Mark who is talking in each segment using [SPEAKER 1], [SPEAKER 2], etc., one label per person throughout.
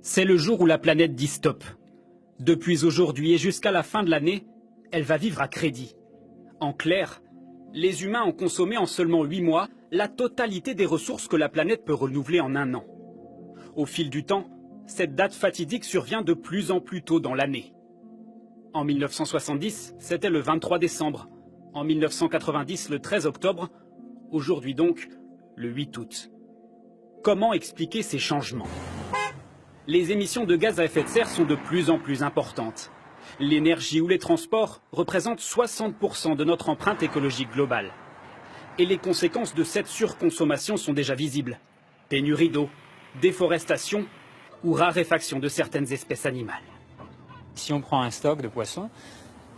[SPEAKER 1] C'est le jour où la planète dit stop. Depuis aujourd'hui et jusqu'à la fin de l'année, elle va vivre à crédit. En clair, les humains ont consommé en seulement 8 mois la totalité des ressources que la planète peut renouveler en 1 an. Au fil du temps, cette date fatidique survient de plus en plus tôt dans l'année. En 1970, c'était le 23 décembre. En 1990, le 13 octobre. Aujourd'hui donc, le 8 août. Comment expliquer ces changements ? Les émissions de gaz à effet de serre sont de plus en plus importantes. L'énergie ou les transports représentent 60% de notre empreinte écologique globale. Et les conséquences de cette surconsommation sont déjà visibles. Pénurie d'eau, déforestation ou raréfaction de certaines espèces animales.
[SPEAKER 2] Si on prend un stock de poissons,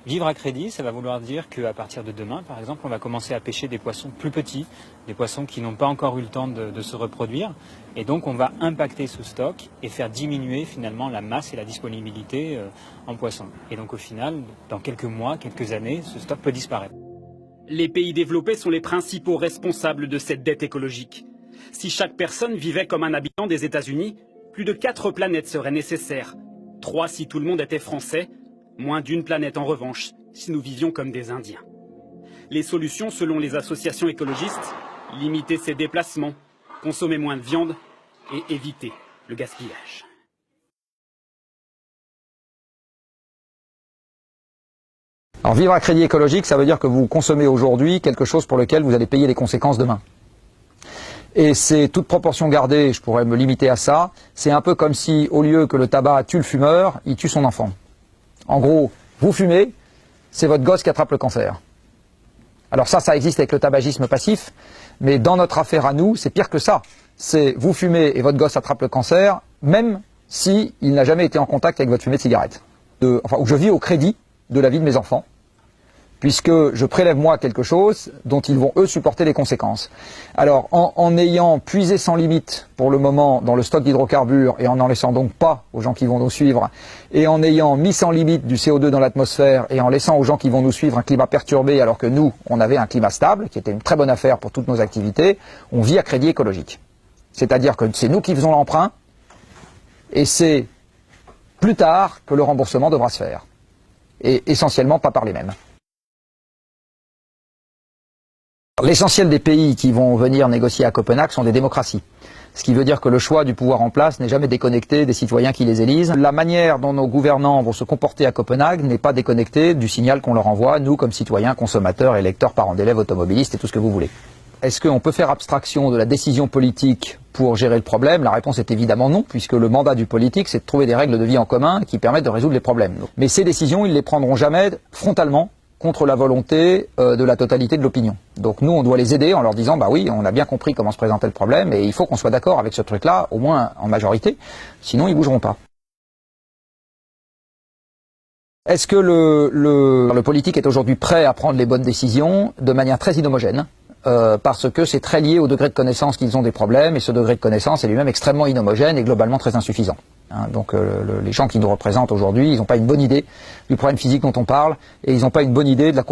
[SPEAKER 2] vivre à crédit, ça va vouloir dire qu'à partir de demain, par exemple, on va commencer à pêcher des poissons plus petits, des poissons qui n'ont pas encore eu le temps de se reproduire. Et donc, on va impacter ce stock et faire diminuer finalement la masse et la disponibilité en poissons. Et donc, au final, dans quelques mois, quelques années, ce stock peut disparaître.
[SPEAKER 1] Les pays développés sont les principaux responsables de cette dette écologique. Si chaque personne vivait comme un habitant des États-Unis, plus de 4 planètes seraient nécessaires. 3 si tout le monde était français, moins d'1 planète en revanche si nous vivions comme des Indiens. Les solutions, selon les associations écologistes, limiter ses déplacements, consommer moins de viande et éviter le gaspillage.
[SPEAKER 3] Alors vivre à crédit écologique, ça veut dire que vous consommez aujourd'hui quelque chose pour lequel vous allez payer les conséquences demain. Et c'est toute proportion gardée, je pourrais me limiter à ça, c'est un peu comme si au lieu que le tabac tue le fumeur, il tue son enfant. En gros, vous fumez, c'est votre gosse qui attrape le cancer. Alors ça existe avec le tabagisme passif, mais dans notre affaire à nous, c'est pire que ça. C'est vous fumez et votre gosse attrape le cancer, même s'il n'a jamais été en contact avec votre fumée de cigarette. Où je vis au crédit de la vie de mes enfants, puisque je prélève moi quelque chose dont ils vont eux supporter les conséquences. Alors en ayant puisé sans limite pour le moment dans le stock d'hydrocarbures et en n'en laissant donc pas aux gens qui vont nous suivre, et en ayant mis sans limite du CO2 dans l'atmosphère et en laissant aux gens qui vont nous suivre un climat perturbé alors que nous, on avait un climat stable, qui était une très bonne affaire pour toutes nos activités, on vit à crédit écologique. C'est-à-dire que c'est nous qui faisons l'emprunt et c'est plus tard que le remboursement devra se faire. Et essentiellement pas par les mêmes. L'essentiel des pays qui vont venir négocier à Copenhague sont des démocraties. Ce qui veut dire que le choix du pouvoir en place n'est jamais déconnecté des citoyens qui les élisent. La manière dont nos gouvernants vont se comporter à Copenhague n'est pas déconnectée du signal qu'on leur envoie, nous comme citoyens, consommateurs, électeurs, parents d'élèves, automobilistes et tout ce que vous voulez. Est-ce qu'on peut faire abstraction de la décision politique pour gérer le problème? La réponse est évidemment non, puisque le mandat du politique, c'est de trouver des règles de vie en commun qui permettent de résoudre les problèmes. Mais ces décisions, ils ne les prendront jamais frontalement contre la volonté de la totalité de l'opinion. Donc nous, on doit les aider en leur disant, bah oui, on a bien compris comment se présentait le problème et il faut qu'on soit d'accord avec ce truc-là, au moins en majorité, sinon ils ne bougeront pas. Est-ce que le politique est aujourd'hui prêt à prendre les bonnes décisions de manière très inhomogène parce que c'est très lié au degré de connaissance qu'ils ont des problèmes, et ce degré de connaissance est lui-même extrêmement inhomogène et globalement très insuffisant. Donc les gens qui nous représentent aujourd'hui, ils n'ont pas une bonne idée du problème physique dont on parle, et ils n'ont pas une bonne idée de la course